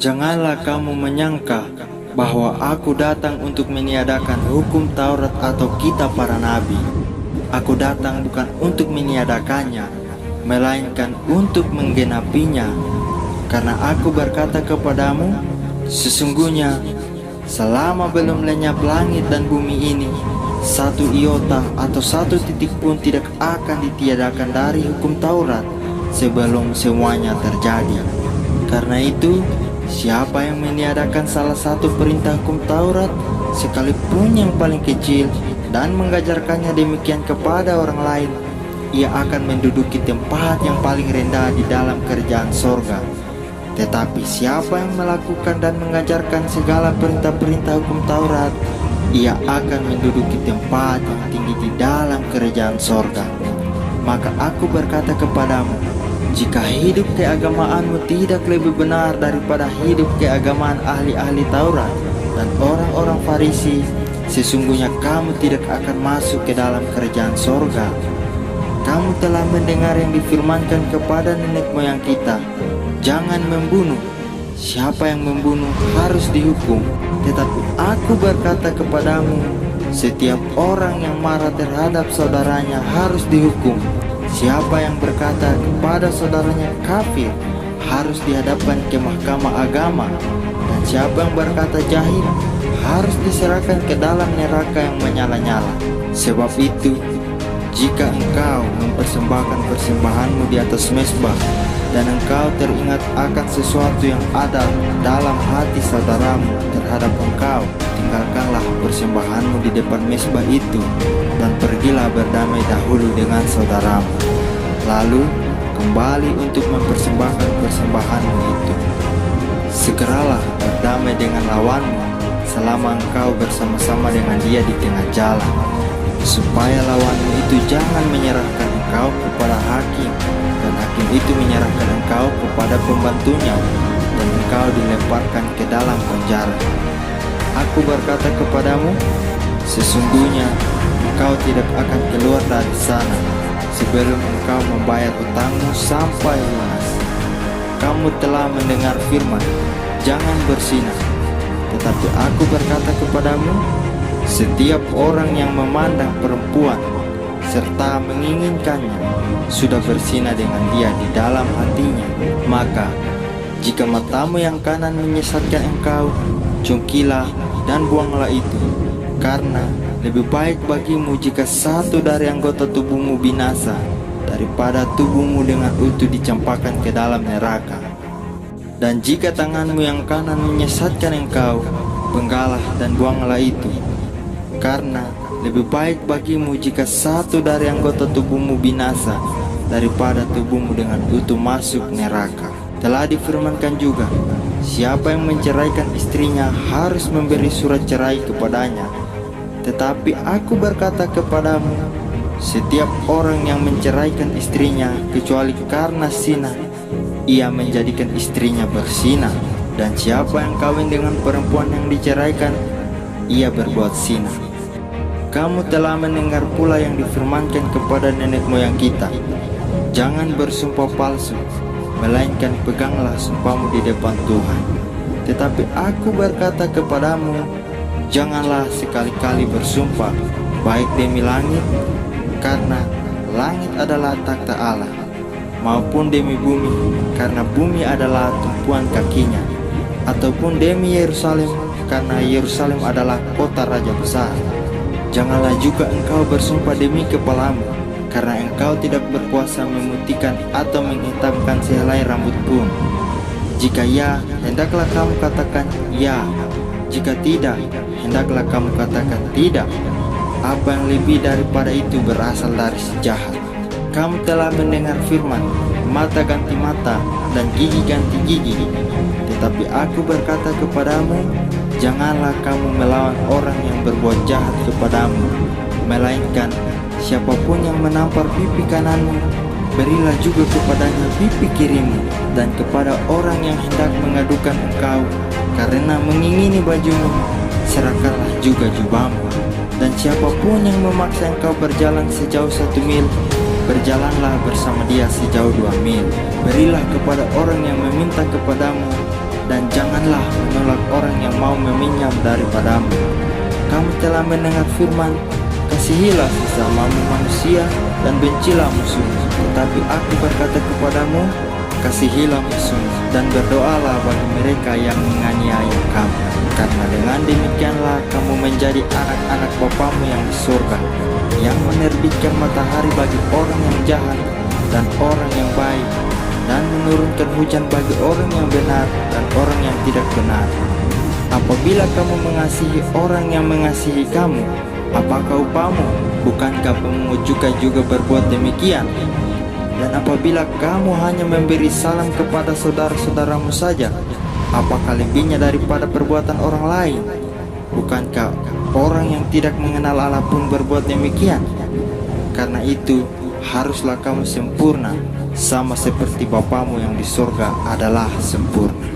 Janganlah kamu menyangka bahwa aku datang untuk meniadakan hukum Taurat atau kitab para nabi. Aku datang bukan untuk meniadakannya, melainkan untuk menggenapinya. Karena aku berkata kepadamu, sesungguhnya selama belum lenyap langit dan bumi ini, satu iota atau satu titik pun tidak akan ditiadakan dari hukum Taurat sebelum semuanya terjadi. Karena itu, siapa yang meniadakan salah satu perintah hukum Taurat, sekalipun yang paling kecil, dan mengajarkannya demikian kepada orang lain, ia akan menduduki tempat yang paling rendah di dalam kerajaan sorga. Tetapi siapa yang melakukan dan mengajarkan segala perintah-perintah hukum Taurat, ia akan menduduki tempat yang tinggi di dalam kerajaan sorga. Maka aku berkata kepadamu, jika hidup keagamaanmu tidak lebih benar daripada hidup keagamaan ahli-ahli Taurat dan orang-orang Farisi, sesungguhnya kamu tidak akan masuk ke dalam kerajaan sorga. Kamu telah mendengar yang difirmankan kepada nenek moyang kita, jangan membunuh. Siapa yang membunuh harus dihukum. Tetapi aku berkata kepadamu, setiap orang yang marah terhadap saudaranya harus dihukum. Siapa yang berkata kepada saudaranya kafir harus dihadapkan ke mahkamah agama. Dan siapa yang berkata jahil harus diserahkan ke dalam neraka yang menyala-nyala. Sebab itu, jika engkau mempersembahkan persembahanmu di atas mezbah, dan engkau teringat akan sesuatu yang ada dalam hati saudaramu terhadap engkau, tinggalkanlah persembahanmu di depan mezbah itu, dan pergilah berdamai dahulu dengan saudaramu. Lalu kembali untuk mempersembahkan persembahanmu itu. Segeralah berdamai dengan lawanmu selama engkau bersama-sama dengan dia di tengah jalan, supaya lawanmu itu jangan menyerahkan engkau kepada hakim, dan hakim itu menyerahkan engkau kepada pembantunya, dan engkau dilemparkan ke dalam penjara. Aku berkata kepadamu, sesungguhnya engkau tidak akan keluar dari sana sebelum engkau membayar utangmu sampai lunas. Kamu telah mendengar firman, jangan berzinah. Tetapi aku berkata kepadamu, setiap orang yang memandang perempuan serta menginginkannya sudah berzina dengan dia di dalam hatinya. Maka jika matamu yang kanan menyesatkan engkau, cungkilah dan buanglah itu. Karena lebih baik bagimu jika satu dari anggota tubuhmu binasa daripada tubuhmu dengan utuh dicampakkan ke dalam neraka. Dan jika tanganmu yang kanan menyesatkan engkau, penggalah dan buanglah itu. Karena lebih baik bagimu jika satu dari anggota tubuhmu binasa daripada tubuhmu dengan utuh masuk neraka. Telah difirmankan juga, siapa yang menceraikan istrinya harus memberi surat cerai kepadanya. Tetapi aku berkata kepadamu, setiap orang yang menceraikan istrinya kecuali karena zina, ia menjadikan istrinya berzina. Dan siapa yang kawin dengan perempuan yang diceraikan, ia berbuat zina. Kamu telah mendengar pula yang difirmankan kepada nenek moyang kita, jangan bersumpah palsu, melainkan peganglah sumpahmu di depan Tuhan. Tetapi aku berkata kepadamu, janganlah sekali-kali bersumpah, baik demi langit, karena langit adalah takhta Allah, maupun demi bumi, karena bumi adalah tumpuan kakinya, ataupun demi Yerusalem, karena Yerusalem adalah kota raja besar. Janganlah juga engkau bersumpah demi kepalamu, karena engkau tidak berkuasa memutihkan atau menghitamkan sehelai rambut pun. Jika ya, hendaklah kamu katakan ya. Jika tidak, hendaklah kamu katakan tidak. Apa yang lebih daripada itu berasal dari si jahat. Kamu telah mendengar firman, mata ganti mata dan gigi ganti gigi. Tetapi aku berkata kepadamu, janganlah kamu melawan orang yang berbuat jahat kepadamu, melainkan siapapun yang menampar pipi kananmu, berilah juga kepadanya pipi kirimu. Dan kepada orang yang hendak mengadukan engkau karena mengingini bajumu, serahkanlah juga jubahmu. Dan siapapun yang memaksa engkau berjalan sejauh 1 mil, berjalanlah bersama dia sejauh 2 mil. Berilah kepada orang yang meminta kepadamu, dan janganlah menolak orang yang mau meminjam daripadamu. Kamu telah mendengar firman, kasihilah sesamamu manusia dan bencilah musuhmu. Tetapi aku berkata kepadamu, kasihilah musuhmu dan berdoalah bagi mereka yang menganiaya kamu. Karena dengan demikianlah kamu menjadi anak-anak Bapamu yang di surga, yang menerbitkan matahari bagi orang yang jahat dan orang yang baik, dan menurunkan hujan bagi orang yang benar dan orang yang tidak benar. Apabila kamu mengasihi orang yang mengasihi kamu, apakah upamu? Bukankah pemungut cukai juga berbuat demikian? Dan apabila kamu hanya memberi salam kepada saudara-saudaramu saja, apakah lebihnya daripada perbuatan orang lain? Bukankah orang yang tidak mengenal Allah pun berbuat demikian? Karena itu, haruslah kamu sempurna, sama seperti Bapamu yang di surga adalah sempurna.